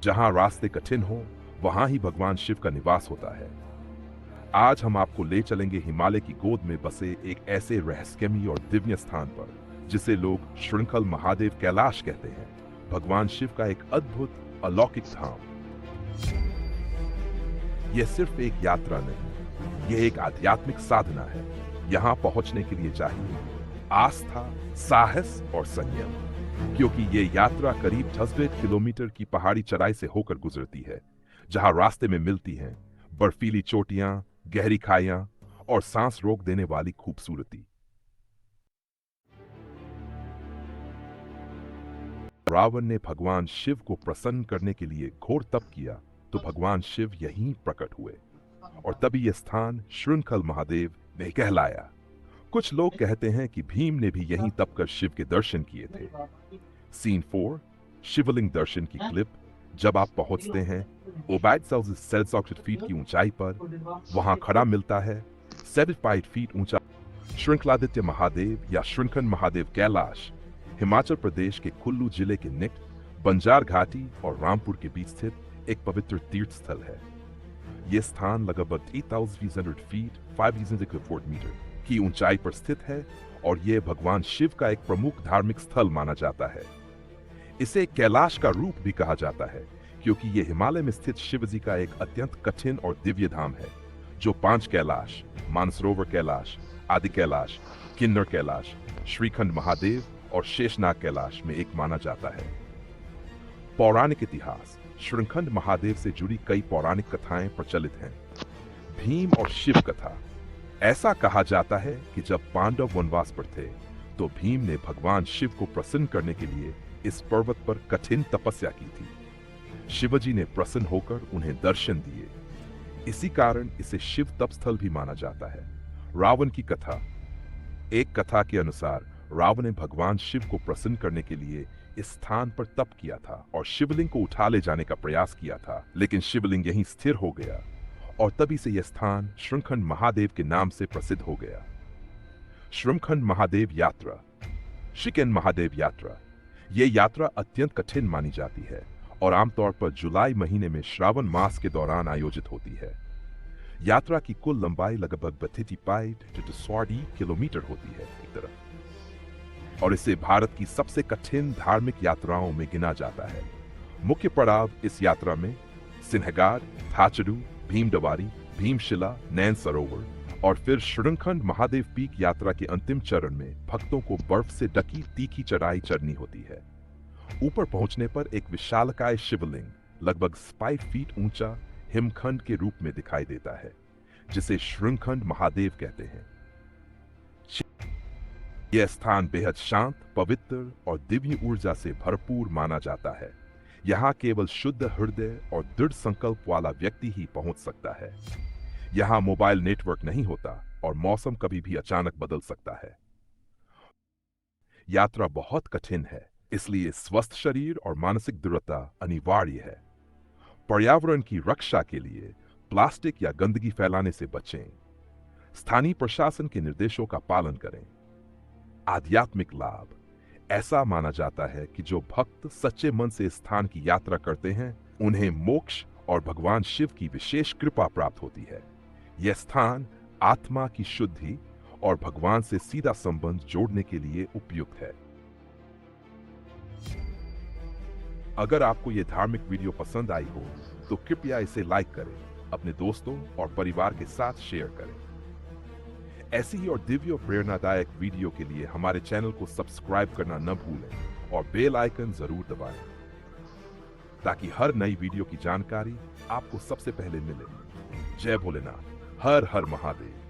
जहां रास्ते कठिन हो, वहां ही भगवान शिव का निवास होता है। आज हम आपको ले चलेंगे हिमालय की गोद में बसे एक ऐसे रहस्यमयी और दिव्य स्थान पर, जिसे लोग श्रृंखल महादेव कैलाश कहते हैं, भगवान शिव का एक अद्भुत अलौकिक धाम। यह सिर्फ एक यात्रा नहीं, यह एक आध्यात्मिक साधना है। यहां पहुंचने के लिए चाहिए आस्था, साहस और संयम, क्योंकि ये यात्रा करीब 68 किलोमीटर की पहाड़ी चढ़ाई से होकर गुजरती है, जहां रास्ते में मिलती हैं बर्फीली चोटियां, गहरी खाइयां और सांस रोक देने वाली खूबसूरती। रावण ने भगवान शिव को प्रसन्न करने के लिए घोर तप किया, तो भगवान शिव यहीं प्रकट हुए और तभी यह स्थान श्रृंखल महादेव में कहलाया। कुछ लोग कहते हैं कि भीम ने भी यहीं तप कर शिव के दर्शन किए थे। सीन 4, शिवलिंग दर्शन की क्लिप। जब आप पहुंचते हैं 7,600 फीट की ऊंचाई पर, वहां खड़ा मिलता है 75 फीट ऊंचा श्रृंखलादित्य महादेव या श्रृंखन महादेव कैलाश, हिमाचल प्रदेश के कुल्लू जिले के निकट बंजार घाटी और रामपुर के बीच स्थित एक पवित्र तीर्थ स्थल है। यह स्थान लगभग 3,300 फीट 5,004 मीटर की ऊंचाई पर स्थित है और यह भगवान शिव का एक प्रमुख धार्मिक स्थल माना जाता है। इसे कैलाश का रूप भी कहा जाता है, क्योंकि यह हिमालय में स्थित शिव जी का एक अत्यंत कठिन और दिव्य धाम है, जो 5 कैलाश, मानसरोवर कैलाश, आदि कैलाश, किन्नर कैलाश, श्रीखंड महादेव और शेषनाग कैलाश में एक माना जाता है। पौराणिक इतिहास। श्रृंखंड महादेव से जुड़ी कई पौराणिक कथाएं प्रचलित हैं। भीम और शिव कथा। ऐसा कहा जाता है कि जब पांडव वनवास पर थे, तो भीम ने भगवान शिव को प्रसन्न करने के लिए इस पर्वत पर कठिन तपस्या की थी। शिवजी ने प्रसन्न होकर उन्हें दर्शन दिए। इसी कारण इसे शिव तप स्थल भी माना जाता है। रावण की कथा। एक कथा के अनुसार रावण ने भगवान शिव को प्रसन्न करने के लिए इस स्थान पर तप किया था और शिवलिंग को उठा ले जाने का प्रयास किया था, लेकिन शिवलिंग यहीं स्थिर हो गया और तभी से यह स्थान श्रृंखंड महादेव के नाम से प्रसिद्ध हो गया। श्रृंखंड महादेव यात्रा। शिकन महादेव यात्रा। यह यात्रा अत्यंत कठिन मानी जाती है और आमतौर पर जुलाई महीने में श्रावण मास के दौरान आयोजित होती है। यात्रा की कुल लंबाई लगभग 35 किलोमीटर होती है एक तरफ, और इसे भारत की सबसे कठिन धार्मिक यात्राओं में गिना जाता है। मुख्य पड़ाव इस यात्रा में सिन्हगार, थाचडू, भीमडवारी, भीमशिला, नैन सरोवर और फिर श्रृंखंड महादेव पीक यात्रा के अंतिम चरण में भक्तों को बर्फ से ढकी तीखी चढ़ाई चढ़नी होती है। ऊपर पहुंचने पर एक विशालकाय शिवलिंग लगभग 5 फीट ऊंचा हिमखंड के रूप में दिखाई देता है, जिसे श्रृंखंड महादेव कहते हैं। यह स्थान बेहद शांत, पवित्र और दिव्य ऊर्जा से भरपूर माना जाता है। यहाँ केवल शुद्ध हृदय और दृढ़ संकल्प वाला व्यक्ति ही पहुंच सकता है। यहाँ मोबाइल नेटवर्क नहीं होता और मौसम कभी भी अचानक बदल सकता है। यात्रा बहुत कठिन है, इसलिए स्वस्थ शरीर और मानसिक दृढ़ता अनिवार्य है। पर्यावरण की रक्षा के लिए प्लास्टिक या गंदगी फैलाने से बचें। स्थानीय प्रशासन के निर्देशों का पालन करें। आध्यात्मिक लाभ। ऐसा माना जाता है कि जो भक्त सच्चे मन से इस स्थान की यात्रा करते हैं, उन्हें मोक्ष और भगवान शिव की विशेष कृपा प्राप्त होती है। यह स्थान आत्मा की शुद्धि और भगवान से सीधा संबंध जोड़ने के लिए उपयुक्त है। अगर आपको यह धार्मिक वीडियो पसंद आई हो, तो कृपया इसे लाइक करें, अपने दोस्तों और परिवार के साथ शेयर करें। ऐसी ही और दिव्य और प्रेरणादायक वीडियो के लिए हमारे चैनल को सब्सक्राइब करना न भूलें और बेल आइकन जरूर दबाएं, ताकि हर नई वीडियो की जानकारी आपको सबसे पहले मिले। जय भोलेनाथ। हर हर महादेव।